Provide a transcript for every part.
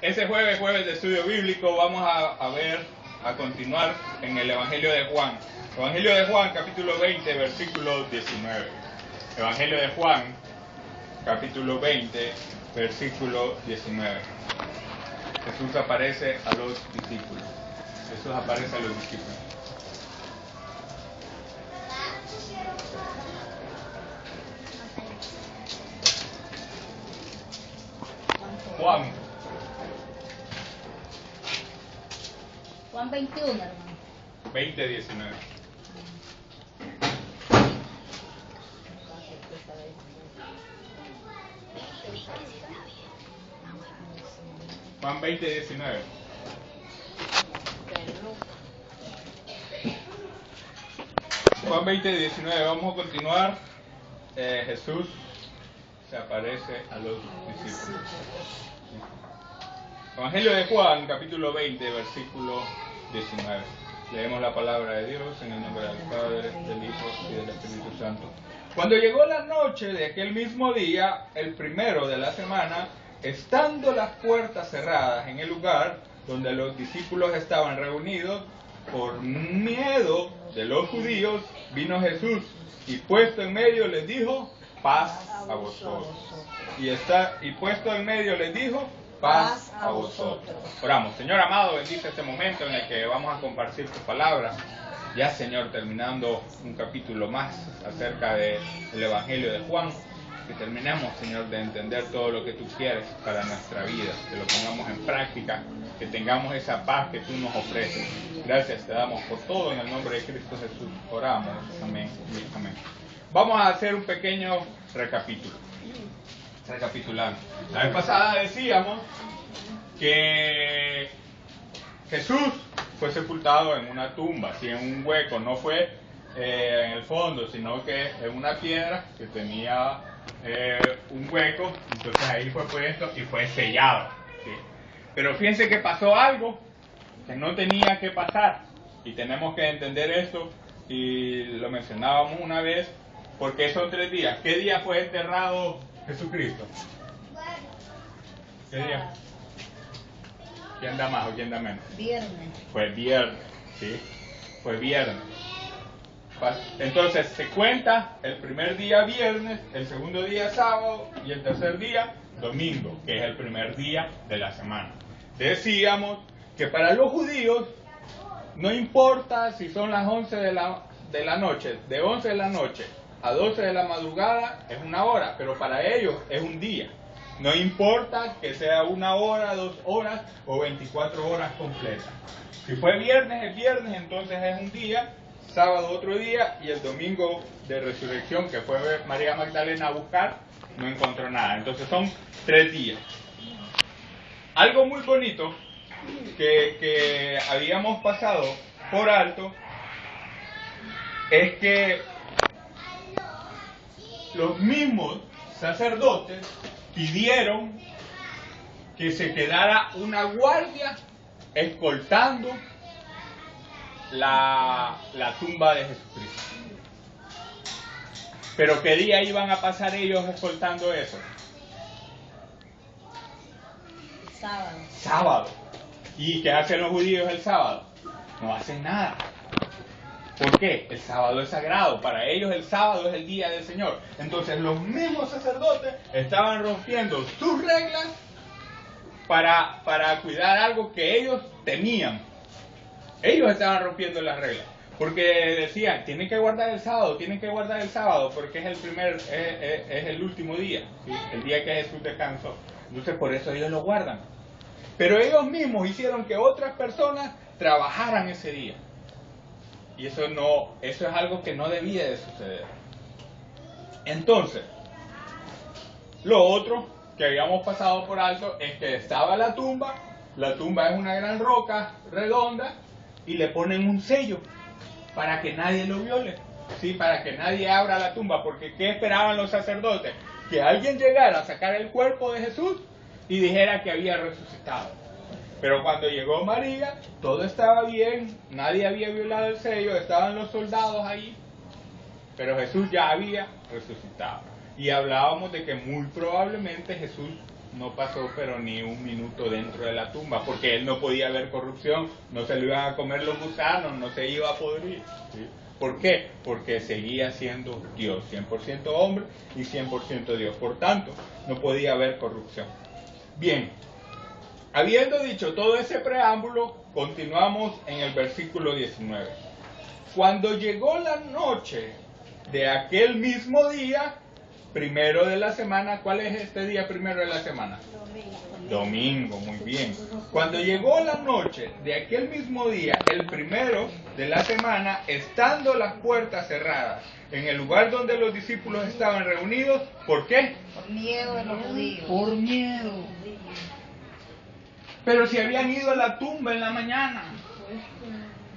Ese jueves de estudio bíblico, vamos a continuar en el Evangelio de Juan. Evangelio de Juan, capítulo 20, versículo 19. Evangelio de Juan, capítulo 20, versículo 19. Jesús aparece a los discípulos. Jesús aparece a los discípulos. Juan 21, hermano. 20, 19. Juan 20, 19. Juan 20, 19. Vamos a continuar. Jesús se aparece a los discípulos. Evangelio de Juan, capítulo 20, versículo 19. Leemos la palabra de Dios en el nombre del Padre, del Hijo y del Espíritu Santo. Cuando llegó la noche de aquel mismo día, el primero de la semana, estando las puertas cerradas en el lugar donde los discípulos estaban reunidos, por miedo de los judíos, vino Jesús y puesto en medio les dijo: paz a vosotros. Y puesto en medio les dijo: paz a vosotros. Oramos. Señor amado, bendice este momento en el que vamos a compartir tu palabra. Ya, Señor, terminando un capítulo más acerca del Evangelio de Juan, que terminemos, Señor, de entender todo lo que tú quieres para nuestra vida, que lo pongamos en práctica, que tengamos esa paz que tú nos ofreces. Gracias te damos por todo, en el nombre de Cristo Jesús oramos. Amén y amén. Vamos a hacer un pequeño recapitulando. La vez pasada decíamos que Jesús fue sepultado en una tumba, así en un hueco, no fue en el fondo, sino que en una piedra que tenía un hueco, entonces ahí fue puesto y fue sellado, ¿sí? Pero fíjense que pasó algo que no tenía que pasar, y tenemos que entender esto, y lo mencionábamos una vez, porque son 3 días. ¿Qué día fue enterrado Jesucristo? ¿Qué día? ¿Quién da más o quién da menos? Viernes. Fue viernes, ¿sí? Fue viernes. Entonces se cuenta el primer día viernes, el segundo día sábado y el tercer día domingo, que es el primer día de la semana. Decíamos que para los judíos no importa si son las 11 de la noche, de 11 de la noche a 12 de la madrugada es una hora, pero para ellos es un día. No importa que sea 1 hora, 2 horas o 24 horas completas. Si fue viernes, es viernes, entonces es un día, sábado otro día, y el domingo de resurrección, que fue María Magdalena a buscar, no encontró nada. Entonces son 3 días. Algo muy bonito que habíamos pasado por alto es que los mismos sacerdotes pidieron que se quedara una guardia escoltando la tumba de Jesucristo. Pero ¿qué día iban a pasar ellos escoltando eso? Sábado. ¿Y qué hacen los judíos el sábado? No hacen nada. ¿Por qué? El sábado es sagrado. Para ellos el sábado es el día del Señor. Entonces los mismos sacerdotes estaban rompiendo sus reglas para cuidar algo que ellos temían. Ellos estaban rompiendo las reglas. Porque decían, tienen que guardar el sábado, porque es el último día, ¿sí? El día que Jesús descansó. Entonces por eso ellos lo guardan. Pero ellos mismos hicieron que otras personas trabajaran ese día. Y eso es algo que no debía de suceder. Entonces, lo otro que habíamos pasado por alto es que estaba la tumba es una gran roca redonda, y le ponen un sello para que nadie lo viole, ¿sí? Para que nadie abra la tumba, porque ¿qué esperaban los sacerdotes? Que alguien llegara a sacar el cuerpo de Jesús y dijera que había resucitado. Pero cuando llegó María, todo estaba bien, nadie había violado el sello, estaban los soldados ahí, pero Jesús ya había resucitado. Y hablábamos de que muy probablemente Jesús no pasó pero ni un minuto dentro de la tumba, porque él no podía ver corrupción, no se lo iban a comer los gusanos, no se iba a podrir. ¿Sí? ¿Por qué? Porque seguía siendo Dios, 100% hombre y 100% Dios. Por tanto, no podía haber corrupción. Bien, habiendo dicho todo ese preámbulo, continuamos en el versículo 19. Cuando llegó la noche de aquel mismo día, primero de la semana, ¿cuál es este día primero de la semana? Domingo, muy bien. Cuando llegó la noche de aquel mismo día, el primero de la semana, estando las puertas cerradas, en el lugar donde los discípulos estaban reunidos, ¿por qué? Por miedo de los judíos. Por miedo. Pero si habían ido a la tumba en la mañana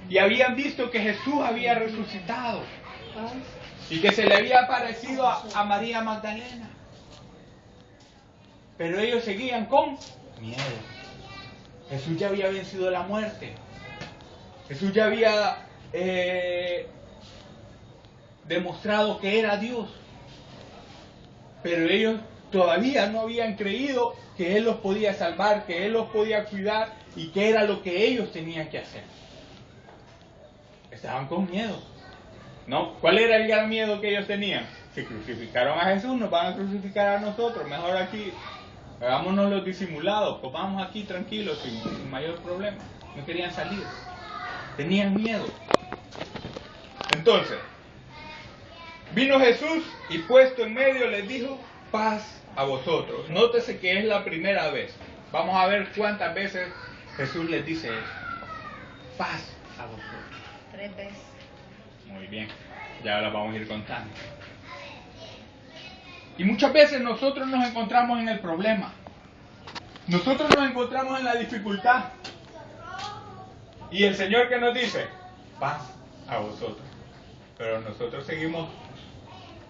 y habían visto que Jesús había resucitado y que se le había aparecido a María Magdalena. Pero ellos seguían con miedo. Jesús ya había vencido la muerte. Jesús ya había demostrado que era Dios. Pero ellos todavía no habían creído que Él los podía salvar, que Él los podía cuidar y que era lo que ellos tenían que hacer. Estaban con miedo. ¿No? ¿Cuál era el gran miedo que ellos tenían? Si crucificaron a Jesús, nos van a crucificar a nosotros. Mejor aquí, hagámonos los disimulados, pues vamos aquí tranquilos, sin mayor problema. No querían salir. Tenían miedo. Entonces, vino Jesús y puesto en medio les dijo, paz a vosotros. Nótese que es la primera vez. Vamos a ver cuántas veces Jesús les dice eso. Paz a vosotros. 3 veces. Muy bien, ya las vamos a ir contando. Y muchas veces nosotros nos encontramos en el problema. Nosotros nos encontramos en la dificultad. Y el Señor que nos dice, paz a vosotros. Pero nosotros seguimos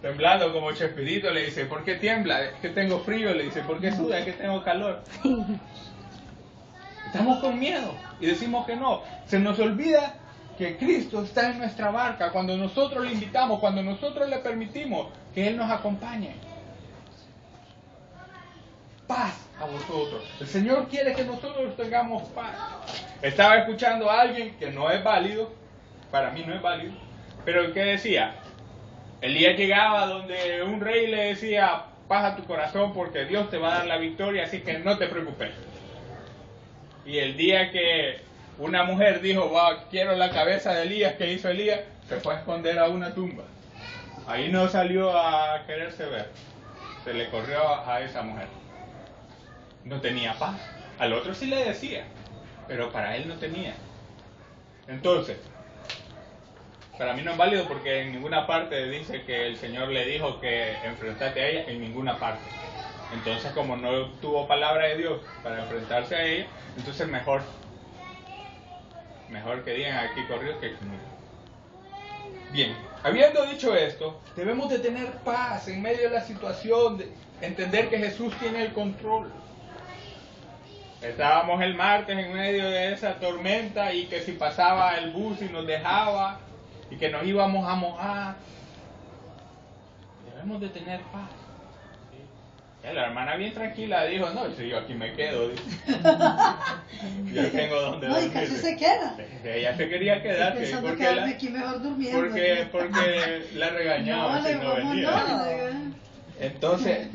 temblando como Chespirito, le dice, ¿por qué tiembla? Es que tengo frío, le dice, ¿por qué suda? Es que tengo calor. Estamos con miedo y decimos que no. Se nos olvida que Cristo está en nuestra barca cuando nosotros le invitamos, cuando nosotros le permitimos que Él nos acompañe. Paz a vosotros. El Señor quiere que nosotros tengamos paz. Estaba escuchando a alguien que no es válido, para mí no es válido, pero que decía, Elías llegaba donde un rey le decía, paz a tu corazón porque Dios te va a dar la victoria, así que no te preocupes. Y el día que una mujer dijo, quiero la cabeza de Elías, ¿qué hizo Elías? Se fue a esconder a una tumba. Ahí no salió a quererse ver. Se le corrió a esa mujer. No tenía paz. Al otro sí le decía, pero para él no tenía. Entonces, para mí no es válido porque en ninguna parte dice que el Señor le dijo que enfrentate a ella, en ninguna parte. Entonces, como no tuvo palabra de Dios para enfrentarse a ella, entonces mejor que digan aquí corrió que conmigo. Bien, habiendo dicho esto, debemos de tener paz en medio de la situación, de entender que Jesús tiene el control. Estábamos el martes en medio de esa tormenta y que si pasaba el bus y nos dejaba y que nos íbamos a mojar. Debemos de tener paz. La hermana bien tranquila dijo, no, si yo aquí me quedo. Yo tengo donde dormir. No, y casi se queda. Ella se quería quedar. Pensando quedarme aquí mejor durmiendo. Porque la regañaba si no venía. No. Entonces,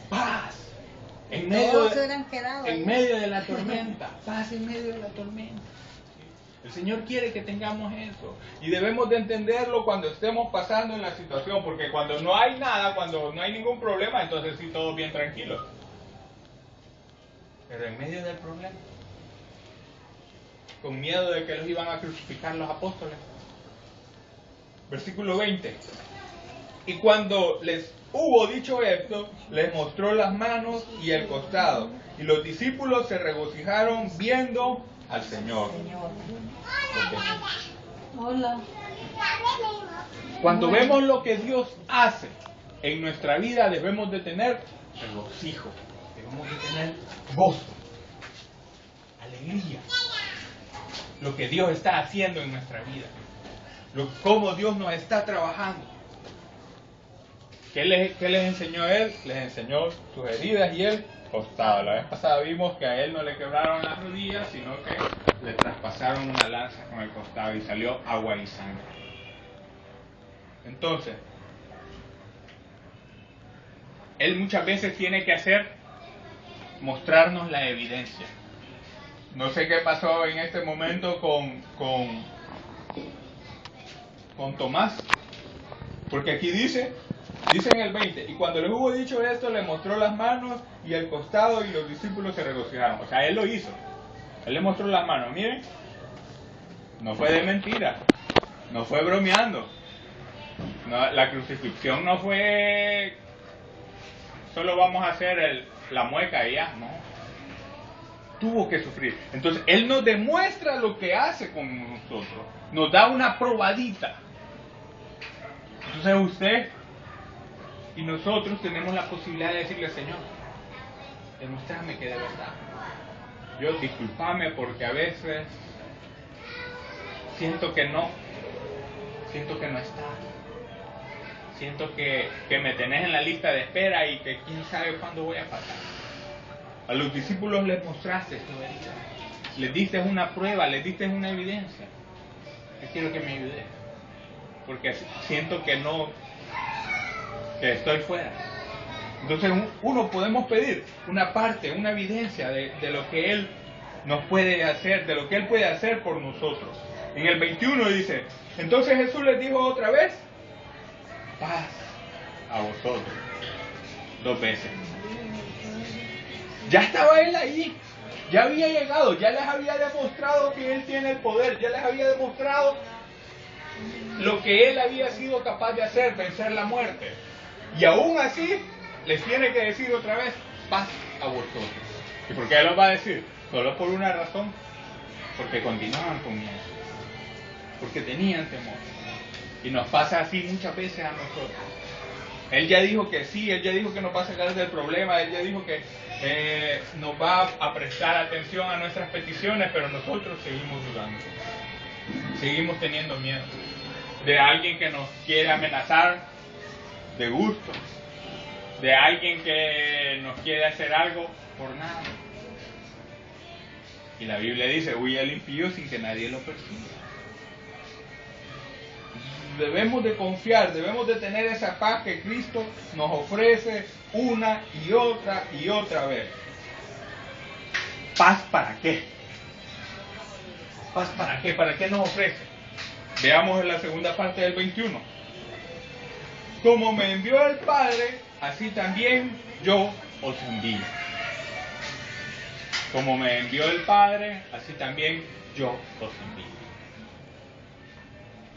paz. En Todos se hubieran quedado. en medio de la tormenta. Paz en medio de la tormenta. El Señor quiere que tengamos eso. Y debemos de entenderlo cuando estemos pasando en la situación. Porque cuando no hay nada, cuando no hay ningún problema, entonces sí, todo bien tranquilo. Pero en medio del problema, con miedo de que los iban a crucificar los apóstoles. Versículo 20. Y cuando les hubo dicho esto, les mostró las manos y el costado. Y los discípulos se regocijaron viendo al Señor. Hola. Cuando vemos lo que Dios hace en nuestra vida, debemos de tener regocijo, debemos de tener gozo, alegría. Lo que Dios está haciendo en nuestra vida, cómo Dios nos está trabajando. ¿Qué les enseñó Él? Les enseñó sus heridas y Él costado. La vez pasada vimos que a él no le quebraron las rodillas, sino que le traspasaron una lanza con el costado y salió agua y sangre. Entonces, él muchas veces tiene que mostrarnos la evidencia. No sé qué pasó en este momento con Tomás, porque aquí dice en el 20, y cuando les hubo dicho esto, le mostró las manos y el costado, y los discípulos se regocijaron. O sea, él lo hizo. Él le mostró las manos. Miren, no fue de mentira, no fue bromeando. No, la crucifixión no fue solo vamos a hacer la mueca y ya, no. Tuvo que sufrir. Entonces, él nos demuestra lo que hace con nosotros. Nos da una probadita. Entonces usted y nosotros tenemos la posibilidad de decirle, Señor, demuéstrame que de verdad. Yo discúlpame porque a veces siento que no está. Siento que me tenés en la lista de espera y que quién sabe cuándo voy a pasar. A los discípulos les mostraste tu herida. Les diste una prueba, les diste una evidencia. Yo quiero que me ayudes. Porque siento que estoy fuera. Entonces uno podemos pedir una parte, una evidencia de lo que Él nos puede hacer, de lo que Él puede hacer por nosotros. En el 21 dice, entonces Jesús les dijo otra vez, paz a vosotros. 2 veces. Ya estaba Él ahí, ya había llegado, ya les había demostrado que Él tiene el poder, ya les había demostrado lo que Él había sido capaz de hacer, vencer la muerte. Y aún así, les tiene que decir otra vez, paz a vosotros. ¿Y por qué Él los va a decir? Solo por una razón, porque continuaban con miedo, porque tenían temor. Y nos pasa así muchas veces a nosotros. Él ya dijo que sí, Él ya dijo que nos va a sacar del problema, Él ya dijo que nos va a prestar atención a nuestras peticiones, pero nosotros seguimos dudando. Seguimos teniendo miedo de alguien que nos quiere amenazar de gusto, de alguien que nos quiere hacer algo por nada. Y la Biblia dice, huye al impío sin que nadie lo persiga. Debemos de confiar, debemos de tener esa paz que Cristo nos ofrece una y otra vez. ¿Paz para qué? ¿Paz para qué? ¿Para qué nos ofrece? Veamos en la segunda parte del 21. Como me envió el Padre, así también yo os envío. Como me envió el Padre, así también yo os envío.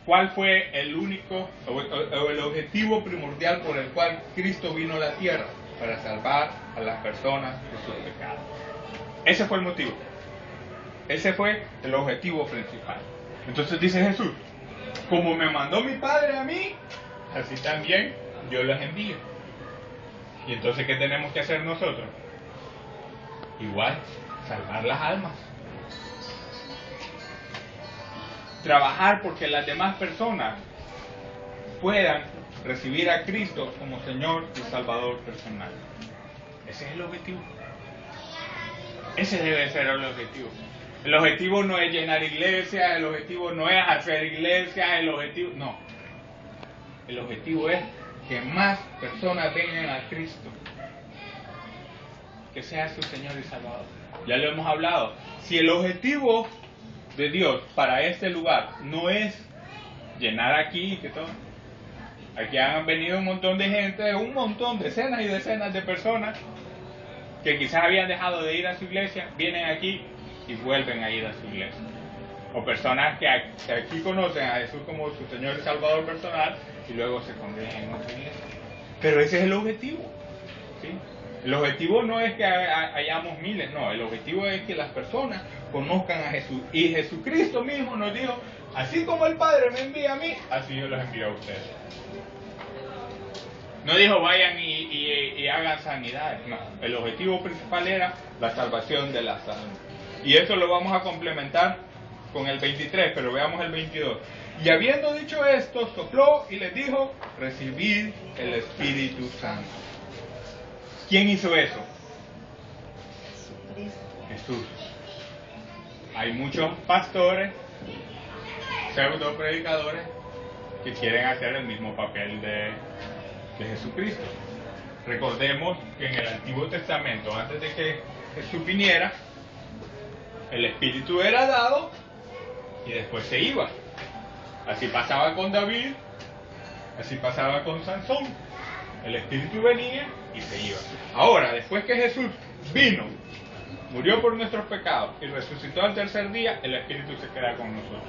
¿Cuál fue el único o el objetivo primordial por el cual Cristo vino a la tierra? Para salvar a las personas de sus pecados. Ese fue el motivo. Ese fue el objetivo principal. Entonces dice Jesús, como me mandó mi Padre a mí, así también yo los envío. Y entonces, ¿qué tenemos que hacer nosotros? Igual, salvar las almas. Trabajar porque las demás personas puedan recibir a Cristo como Señor y Salvador personal. Ese es el objetivo. Ese debe ser el objetivo. El objetivo no es llenar iglesias, el objetivo no es hacer iglesias, el objetivo no. El objetivo es que más personas vengan a Cristo, que sea su Señor y Salvador. Ya lo hemos hablado. Si el objetivo de Dios para este lugar no es llenar aquí, que todo, aquí han venido un montón de gente, decenas y decenas de personas que quizás habían dejado de ir a su iglesia, vienen aquí y vuelven a ir a su iglesia. O personas que aquí conocen a Jesús como su Señor y Salvador personal y luego se congregan en otra iglesia. Pero ese es el objetivo, ¿sí? El objetivo no es que hayamos miles, no, el objetivo es que las personas conozcan a Jesús. Y Jesucristo mismo nos dijo, así como el Padre me envía a mí, así yo los envío a ustedes. No dijo vayan y hagan sanidades, no. El objetivo principal era la salvación de las almas. Y eso lo vamos a complementar con el 23, pero veamos el 22. Y habiendo dicho esto, sopló y les dijo, recibid el Espíritu Santo. ¿Quién hizo eso? Cristo. Jesús. Hay muchos pastores, pseudo predicadores, que quieren hacer el mismo papel de Jesucristo. Recordemos que en el Antiguo Testamento, antes de que Jesús viniera, el Espíritu era dado y después se iba. Así pasaba con David, así pasaba con Sansón. El Espíritu venía y se iba. Ahora, después que Jesús vino, murió por nuestros pecados y resucitó al tercer día, el Espíritu se queda con nosotros.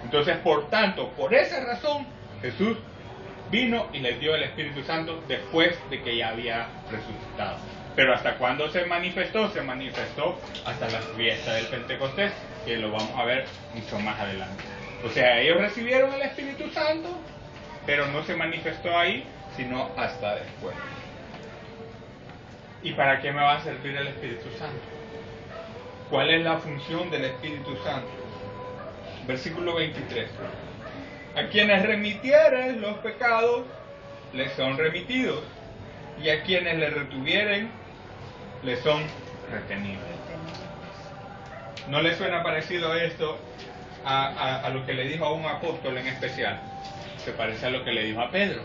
Entonces, por tanto, por esa razón, Jesús vino y les dio el Espíritu Santo después de que ya había resucitado. Pero ¿hasta cuándo se manifestó? Se manifestó hasta la fiesta del Pentecostés, que lo vamos a ver mucho más adelante. O sea, ellos recibieron el Espíritu Santo, pero no se manifestó ahí, sino hasta después. ¿Y para qué me va a servir el Espíritu Santo? ¿Cuál es la función del Espíritu Santo? Versículo 23. A quienes remitieren los pecados, les son remitidos, y a quienes les retuvieren, les son retenidos. ¿No le suena parecido esto a lo que le dijo a un apóstol en especial? Se parece a lo que le dijo a Pedro.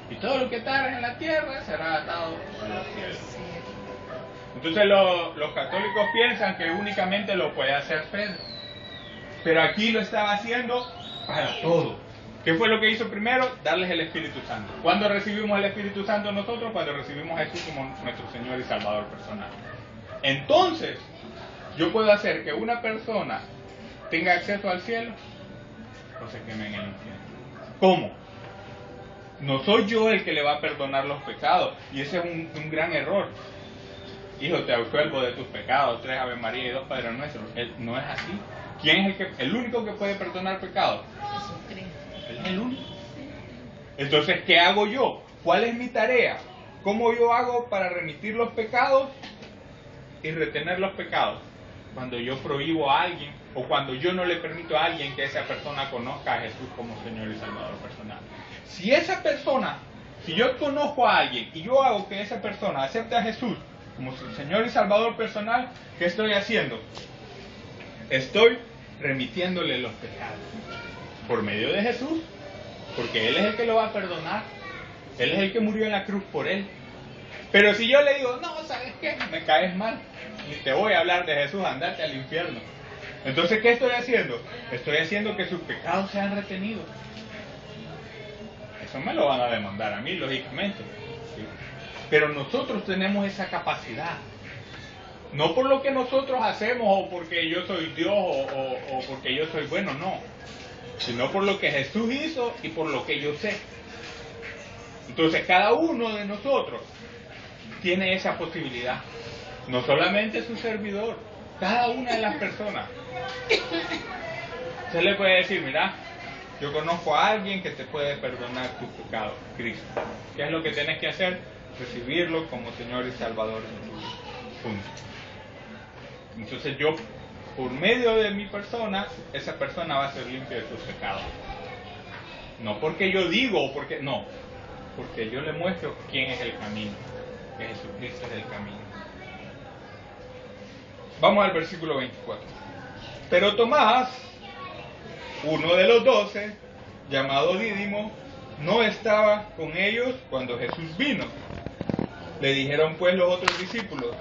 Y todo lo que atares en la tierra será atado en los cielos. Entonces los católicos piensan que únicamente lo puede hacer Pedro. Pero aquí lo estaba haciendo para todo. ¿Qué fue lo que hizo primero? Darles el Espíritu Santo. ¿Cuándo recibimos el Espíritu Santo nosotros? Cuando recibimos a Jesús como nuestro Señor y Salvador personal. Entonces, yo puedo hacer que una persona tenga acceso al cielo o se queme en el infierno. ¿Cómo? No soy yo el que le va a perdonar los pecados. Y ese es un gran error. Hijo, te absuelvo de tus pecados, 3 Ave María y 2 Padre Nuestro. No es así. ¿Quién es el único que puede perdonar pecados? Jesucristo. Él es el único. Entonces, ¿qué hago yo? ¿Cuál es mi tarea? ¿Cómo yo hago para remitir los pecados y retener los pecados? Cuando yo prohíbo a alguien o cuando yo no le permito a alguien que esa persona conozca a Jesús como Señor y Salvador personal. Si yo conozco a alguien y yo hago que esa persona acepte a Jesús como su Señor y Salvador personal, ¿qué estoy haciendo? Estoy remitiéndole los pecados por medio de Jesús, porque Él es el que lo va a perdonar. Él es el que murió en la cruz por él. Pero si yo le digo, no, ¿sabes qué? Me caes mal, ni te voy a hablar de Jesús, andate al infierno. Entonces, ¿qué estoy haciendo? Estoy haciendo que sus pecados sean retenidos. Eso me lo van a demandar a mí, lógicamente. ¿Sí? Pero nosotros tenemos esa capacidad. No por lo que nosotros hacemos o porque yo soy Dios o porque yo soy bueno, no. Sino por lo que Jesús hizo y por lo que yo sé. Entonces cada uno de nosotros tiene esa posibilidad. No solamente su servidor, cada una de las personas. Usted le puede decir, mira, yo conozco a alguien que te puede perdonar tus pecados, Cristo. ¿Qué es lo que tienes que hacer? Recibirlo como Señor y Salvador de tu vida. Punto. Entonces yo, por medio de mi persona, esa persona va a ser limpia de sus pecados. No porque yo digo o porque no, porque yo le muestro quién es el camino, que Jesucristo es el camino. Vamos al versículo 24. Pero Tomás, uno de los 12, llamado Dídimo, no estaba con ellos cuando Jesús vino. Le dijeron pues los otros discípulos,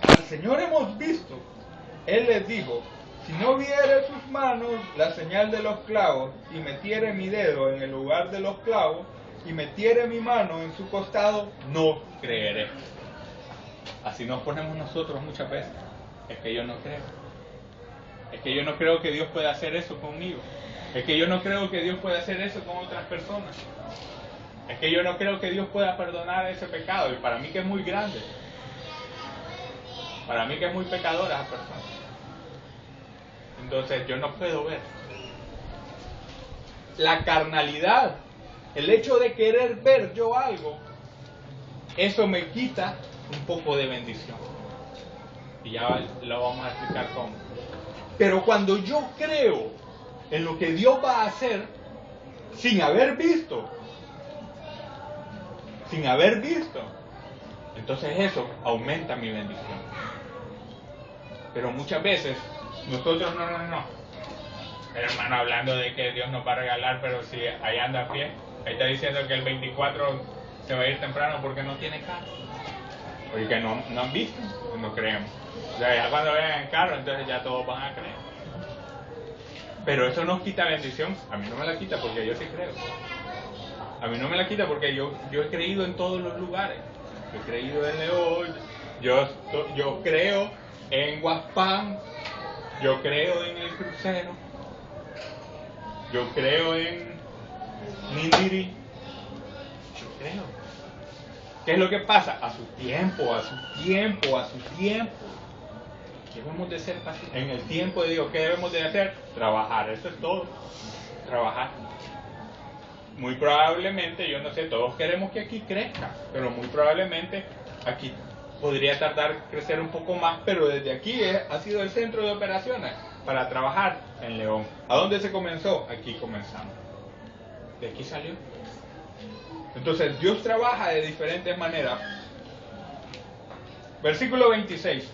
al Señor hemos visto. Él les dijo, si no viere sus manos la señal de los clavos y metiere mi dedo en el lugar de los clavos y metiere mi mano en su costado, no creeré. Así nos ponemos nosotros muchas veces. Es que yo no creo. Es que yo no creo que Dios pueda hacer eso conmigo. Es que yo no creo que Dios pueda hacer eso con otras personas. Es que yo no creo que Dios pueda perdonar ese pecado. Y para mí que es muy grande. Para mí que es muy pecadora esa persona. Entonces yo no puedo ver. La carnalidad, el hecho de querer ver yo algo, eso me quita un poco de bendición. Y ya lo vamos a explicar cómo. Pero cuando yo creo en lo que Dios va a hacer, sin haber visto, entonces eso aumenta mi bendición. Pero muchas veces nosotros no. El hermano hablando de que Dios nos va a regalar, pero si ahí anda a pie, ahí está diciendo que el 24 se va a ir temprano porque no tiene carro. Porque no han visto, no creemos. O sea, ya cuando vean el carro, entonces ya todos van a creer. Pero eso nos quita bendición. A mí no me la quita porque yo sí creo. A mí no me la quita porque yo he creído en todos los lugares. Yo he creído en León, yo creo en Guaspán, yo creo en el crucero, yo creo en Nindiri. Yo creo. ¿Qué es lo que pasa? A su tiempo. Debemos de ser pacientes. En el tiempo de Dios, ¿qué debemos de hacer? Trabajar, eso es todo. Trabajar. Muy probablemente, yo no sé, todos queremos que aquí crezca, pero muy probablemente aquí podría tardar crecer un poco más, pero desde aquí ha sido el centro de operaciones para trabajar en León. ¿A dónde se comenzó? Aquí comenzamos. De aquí salió. Entonces Dios trabaja de diferentes maneras. Versículo 26.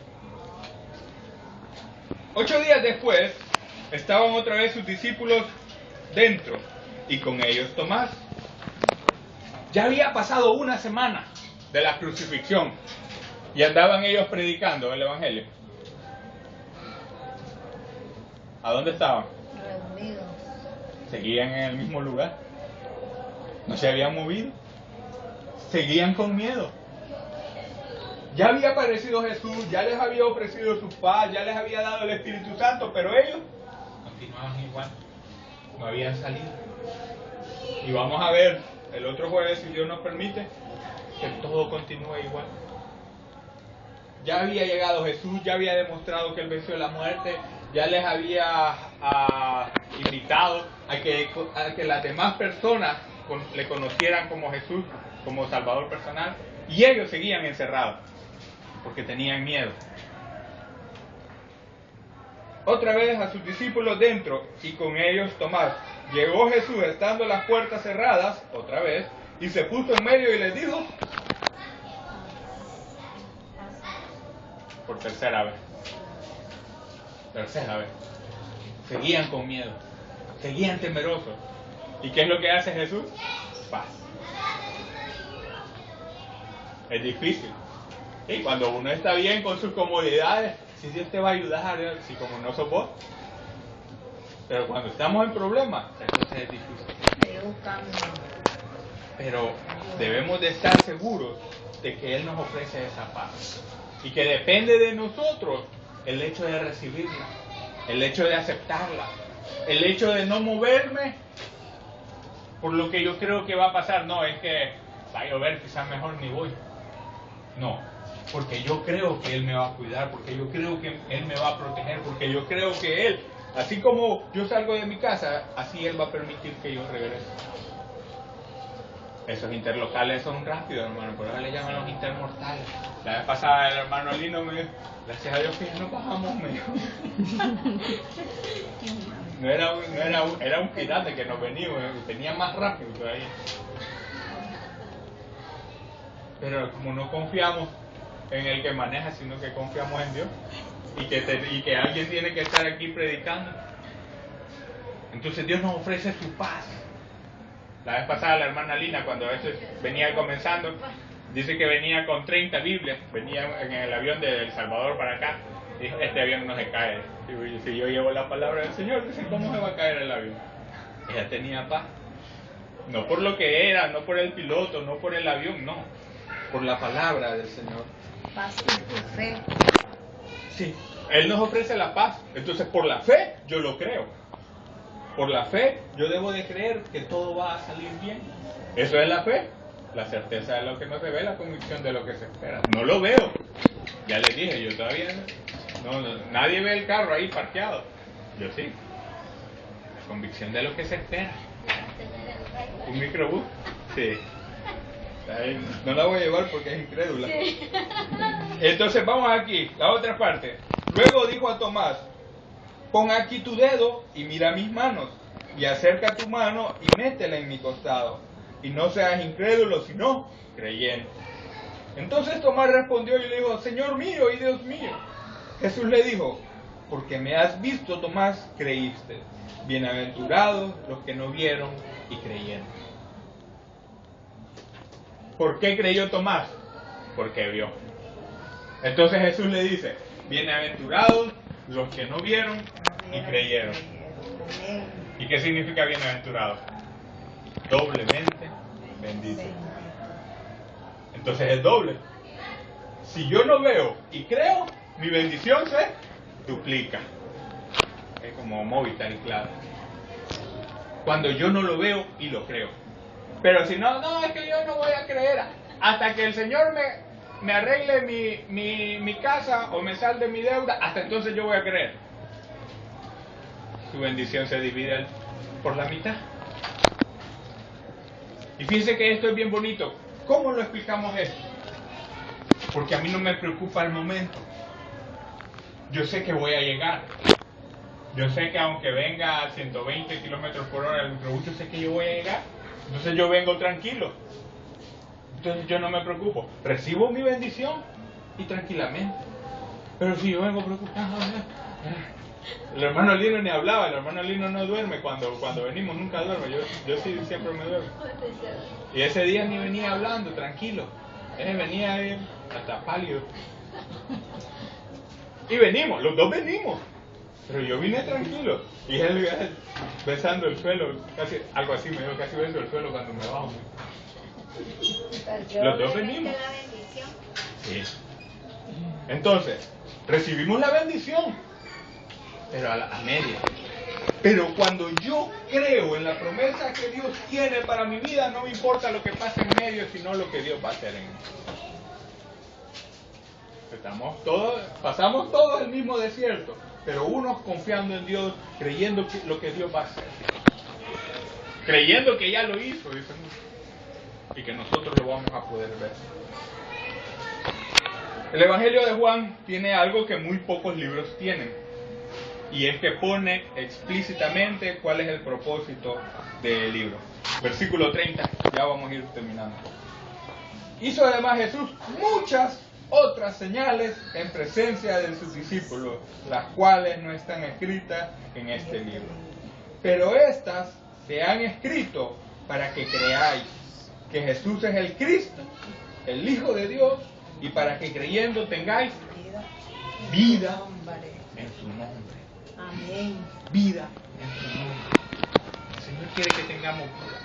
8 días después, estaban otra vez sus discípulos dentro, y con ellos Tomás. Ya había pasado una semana de la crucifixión, y andaban ellos predicando el Evangelio. ¿A dónde estaban? Reunidos. Seguían en el mismo lugar. No se habían movido. Seguían con miedo. Ya había aparecido Jesús, ya les había ofrecido su paz, ya les había dado el Espíritu Santo, pero ellos continuaban igual. No habían salido. Y vamos a ver el otro jueves, si Dios nos permite, que todo continúe igual. Ya había llegado Jesús, ya había demostrado que Él venció la muerte, ya les había invitado a que las demás personas le conocieran como Jesús, como Salvador personal, y ellos seguían encerrados, porque tenían miedo. Otra vez a sus discípulos dentro, y con ellos Tomás. Llegó Jesús estando las puertas cerradas, otra vez, y se puso en medio y les dijo, por tercera vez, seguían con miedo, seguían temerosos. ¿Y qué es lo que hace Jesús? Paz. Es difícil. Y cuando uno está bien con sus comodidades, si Dios te va a ayudar, si como no sos vos. Pero cuando estamos en problemas, entonces es difícil. Pero debemos de estar seguros de que Él nos ofrece esa paz. Y que depende de nosotros el hecho de recibirla, el hecho de aceptarla, el hecho de no moverme por lo que yo creo que va a pasar. No, es que va a llover, quizás mejor ni voy. No, porque yo creo que Él me va a cuidar, porque yo creo que Él me va a proteger, porque yo creo que Él, así como yo salgo de mi casa, así Él va a permitir que yo regrese. Esos interlocales son rápidos, hermano, por eso le llaman los intermortales. La vez pasada el hermano Lino me dijo, gracias a Dios que ya no bajamos, me dijo. Era un pirata que nos venía más rápido todavía. Pero como no confiamos en el que maneja, sino que confiamos en Dios, y que alguien tiene que estar aquí predicando, entonces Dios nos ofrece su paz. La vez pasada la hermana Lina, cuando a veces venía comenzando, dice que venía con 30 Biblias, venía en el avión de El Salvador para acá, dijo, este avión no se cae. Y si yo llevo la palabra del Señor, dice, ¿cómo se va a caer el avión? Ella tenía paz. No por lo que era, no por el piloto, no por el avión, no. Por la palabra del Señor. Paz y tu fe. Sí, Él nos ofrece la paz. Entonces, por la fe, yo lo creo. Por la fe, yo debo de creer que todo va a salir bien. Eso es la fe. La certeza de lo que no se ve, la convicción de lo que se espera. No lo veo. Ya les dije, yo todavía no, nadie ve el carro ahí parqueado. Yo sí. La convicción de lo que se espera. ¿Un microbús? Sí. Ahí, no la voy a llevar porque es incrédula. Sí. Entonces vamos aquí, la otra parte. Luego dijo a Tomás, pon aquí tu dedo y mira mis manos, y acerca tu mano y métela en mi costado, y no seas incrédulo, sino creyente. Entonces Tomás respondió y le dijo, Señor mío y Dios mío. Jesús le dijo: porque me has visto, Tomás, creíste. Bienaventurados los que no vieron y creyeron. ¿Por qué creyó Tomás? Porque vio. Entonces Jesús le dice: bienaventurados los que no vieron y creyeron. ¿Y qué significa bienaventurado? Doblemente bendito. Entonces es doble. Si yo no veo y creo, mi bendición se duplica. Es como Movistar y Claro. Cuando yo no lo veo y lo creo. Pero si no, es que yo no voy a creer hasta que el Señor me arregle mi casa o me salde mi deuda, hasta entonces yo voy a creer. Su bendición se divide por la mitad. Y fíjense que esto es bien bonito. ¿Cómo lo explicamos esto? Porque a mí no me preocupa el momento. Yo sé que voy a llegar. Yo sé que aunque venga a 120 kilómetros por hora el microbús, yo sé que yo voy a llegar. Entonces yo vengo tranquilo. Entonces yo no me preocupo. Recibo mi bendición y tranquilamente. Pero si yo vengo preocupado, el hermano Lino ni hablaba. El hermano Lino no duerme. Cuando venimos nunca duerme. Yo sí siempre me duermo. Y ese día ni venía hablando, tranquilo. Venía hasta pálido. Y venimos, los dos venimos. Pero yo vine tranquilo. Y él besando el suelo, casi algo así me dijo, casi beso el suelo cuando me bajo. Los dos venimos. Sí. Entonces, recibimos la bendición, pero a media. Pero cuando yo creo en la promesa que Dios tiene para mi vida, no me importa lo que pase en medio, sino lo que Dios va a hacer en mí. Pasamos todos el mismo desierto, pero unos confiando en Dios, creyendo que lo que Dios va a hacer. Creyendo que ya lo hizo, dicen, y que nosotros lo vamos a poder ver. El Evangelio de Juan tiene algo que muy pocos libros tienen, y es que pone explícitamente cuál es el propósito del libro. Versículo 30, ya vamos a ir terminando. Hizo además Jesús muchas otras señales en presencia de sus discípulos, las cuales no están escritas en este libro. Pero estas se han escrito para que creáis que Jesús es el Cristo, el Hijo de Dios, y para que creyendo tengáis vida en su nombre. Amén. Vida en su nombre. El Señor quiere que tengamos vida,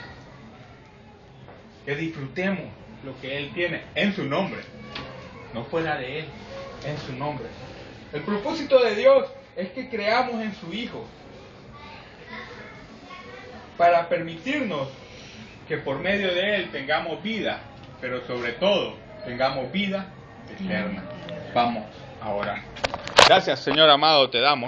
que disfrutemos lo que Él tiene en su nombre, no fuera de Él, en su nombre. El propósito de Dios es que creamos en su Hijo, para permitirnos que por medio de Él tengamos vida, pero sobre todo tengamos vida eterna. Vamos a orar. Gracias, Señor amado, te damos.